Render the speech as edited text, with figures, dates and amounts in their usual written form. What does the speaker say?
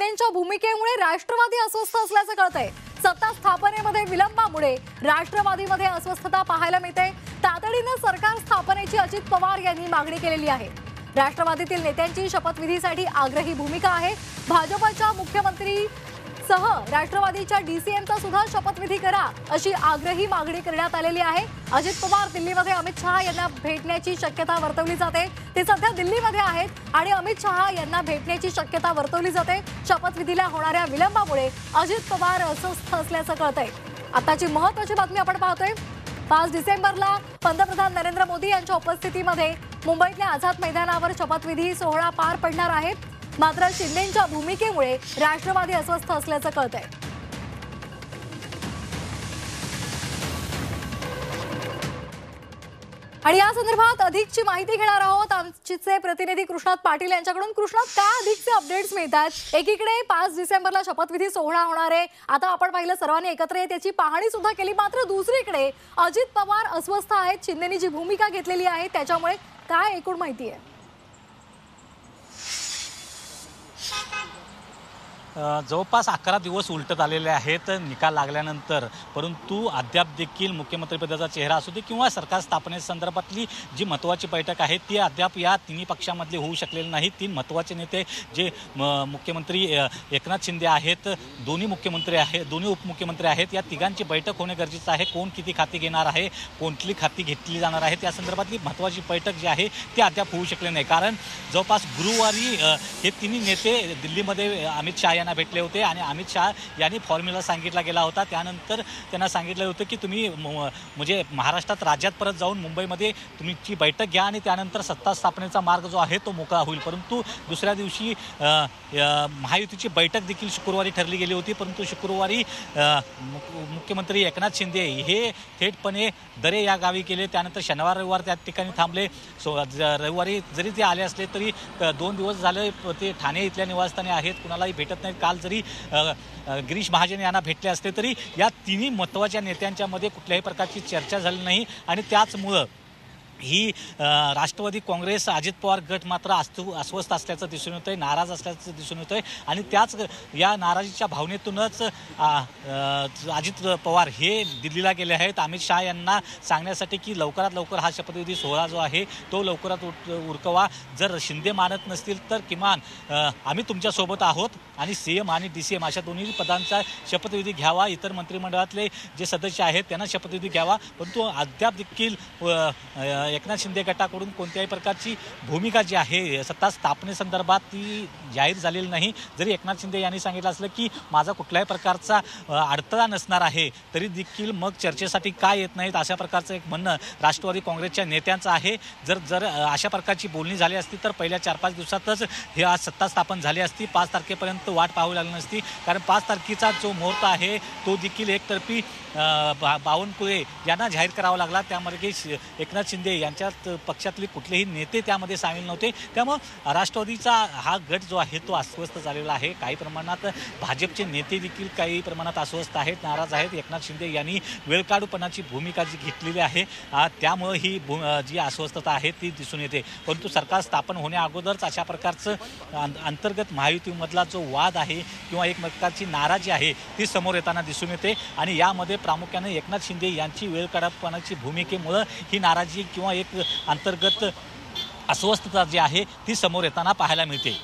शिंदेंच्या भूमिकेमुळे राष्ट्रवादी अस्वस्थ असल्याचं कळतंय। सत्ता स्थापनेमध्ये विलंबामुळे राष्ट्रवादीमध्ये अस्वस्थता पाहायला मिळते। तातडीने सरकार स्थापनेची अजित पवार यांनी मागणी केलेली आहे। राष्ट्रवादीतील नेत्यांची शपथविधीसाठी आग्रही भूमिका आहे। भाजपच्या मुख्यमंत्री सह राष्ट्रवादीच्या डीसीएमचा सुद्धा शपथविधी करा अशी आग्रही मागणी करण्यात आलेली आहे। अजित पवार दिल्लीमध्ये अमित शहा यांना भेटण्याची शक्यता वर्तवली जाते। ते सध्या दिल्लीमध्ये आहेत आणि अमित शहा यांना भेटण्याची शक्यता वर्तवली जाते। शपथविधीला होणाऱ्या विलंबामुळे अजित पवार अस्वस्थ असल्याचं कळतंय। आताची महत्त्वाची बातमी आपण पाहतोय। 5 डिसेंबरला पंतप्रधान नरेंद्र मोदी यांच्या उपस्थितीमध्ये मुंबईतल्या आझाद मैदानावर शपथविधी सोहळा पार पडणार आहे। मात्र शिंदेंच्या भूमिकेमुळे राष्ट्रवादी अस्वस्थ असल्याचं कळतंय। आणि या संदर्भात अधिकची माहिती घेणार आहोत आमचे प्रतिनिधी कृष्णात पाटील यांच्याकडून। कृष्णात, काय अधिकचे अपडेट्स मिळतात? एकीकडे 5 डिसेंबरला शपथविधी सोहळा होणार आहे, आता आपण पाहिलं सर्वांनी एकत्र येत त्याची पाहणी सुद्धा केली, मात्र दुसरीकडे अजित पवार अस्वस्थ आहेत। शिंदेंनी जी भूमिका घेतलेली आहे त्याच्यामुळे काय एकूण माहिती आहे? जवळपास 11 दिवस उलटत आलेले आहेत निकाल लागल्यानंतर, परंतु अद्याप देखील मुख्यमंत्रीपदाचा चेहरा असू दे किंवा सरकार स्थापनेसंदर्भातली जी महत्त्वाची बैठक आहे ती अद्याप या तिन्ही पक्षांमधली होऊ शकलेली नाही। 3 महत्त्वाचे नेते जे मुख्यमंत्री एकनाथ शिंदे आहेत, दोन्ही मुख्यमंत्री आहेत, दोन्ही उपमुख्यमंत्री आहेत, या तिघांची बैठक होणे गरजेचं आहे। कोण किती खाती घेणार आहे, कोणती खाती घेतली जाणार आहेत या संदर्भातली महत्त्वाची बैठक जी आहे ती अद्याप होऊ शकली नाही। कारण जवळपास गुरुवारी हे तिन्ही नेते दिल्लीमध्ये अमित शहा यांना भेटले होते आणि अमित शहा यांनी फॉर्म्युला सांगितला गेला होता। त्यानंतर त्यांना सांगितलं होतं की तुम्ही म्हणजे महाराष्ट्रात राज्यात परत जाऊन मुंबईमध्ये तुमची बैठक घ्या आणि त्यानंतर सत्ता स्थापनेचा मार्ग जो आहे तो मोकळा होईल। परंतु दुसऱ्या दिवशी महायुतीची बैठक देखील शुक्रवारी ठरली गेली होती, परंतु शुक्रवारी मुख्यमंत्री एकनाथ शिंदे हे थेटपणे दरे या गावी गेले। त्यानंतर शनिवार रविवार त्या ठिकाणी थांबले। रविवारी जरी ते आले असले तरी 2 दिवस झाले ते ठाणे इथल्या निवासस्थानी आहेत, कुणालाही भेटत नाही। काल जरी गिरीश महाजन यांना भेटले असले तरी या तिन्ही महत्त्वाच्या नेत्यांच्यामध्ये कुठल्याही प्रकारची चर्चा झाली नाही आणि त्याचमुळं ही राष्ट्रवादी काँग्रेस अजित पवार गट मात्र अस्वस्थ असल्याचं दिसून येतंय, नाराज असल्याचं दिसून येतंय आणि त्याच या नाराजीच्या भावनेतूनच अजित पवार हे दिल्लीला गेले आहेत अमित शहा यांना सांगण्यासाठी की लवकरात लवकर हा शपथविधी सोहळा जो आहे तो लवकरात उरकवा। जर शिंदे मानत नसतील तर किमान आम्ही तुमच्यासोबत आहोत आणि सीएम आणि डीसीएम अशा दोन्ही पदांचा शपथविधी घ्यावा। इतर मंत्रिमंडळातले जे सदस्य आहेत त्यांना शपथविधी घ्यावा, परंतु अद्याप देखील एकनाथ शिंदे गटाकडून कोणत्याही प्रकारची भूमिका जी आहे सत्ता स्थापनेसंदर्भात ती जाहीर झालेली नाही। जरी एकनाथ शिंदे यांनी सांगितलं असलं की माझा कुठल्याही प्रकारचा अडथळा नसणार आहे, तरी देखील मग चर्चेसाठी काय येत नाहीत अशा प्रकारचं एक म्हणणं राष्ट्रवादी काँग्रेसच्या नेत्यांचं आहे। जर अशा प्रकारची बोलणी झाली असती तर पहिल्या 4-5 दिवसातच हे आज सत्ता स्थापन झाली असती, 5 तारखेपर्यंत वाट पाहावी लागली नसती। कारण 5 तारखेचा जो मुहूर्त आहे तो देखील एकतर्फी बावनकुळे यांना जाहीर करावा लागला। त्यामध्ये एकनाथ शिंदे यांच्यात पक्षातले कुठलेही नेते त्यामध्ये सामील नव्हते, त्यामुळे राष्ट्रवादीचा हा गट जो आहे तो अस्वस्थ झालेला आहे। काही प्रमाणात भाजपचे नेते देखील काही प्रमाणात अस्वस्थ आहेत, नाराज आहेत। एकनाथ शिंदे यांनी वेळकाढूपणाची भूमिका जी घेतलेली आहे त्यामुळे ही जी अस्वस्थता आहे ती दिसून येते। परंतु सरकार स्थापन होण्या अगोदरच अशा प्रकारचं अंतर्गत महायुतीमधला जो वाद आहे किंवा एक प्रकारची नाराजी आहे ती समोर येताना दिसून येते आणि यामध्ये प्रामुख्याने एकनाथ शिंदे यांची वेळकाढूपणाची भूमिकेमुळे ही नाराजी किंवा एक अंतर्गत अस्वस्थता जी आहे ती समोर येताना पाहायला मिळते।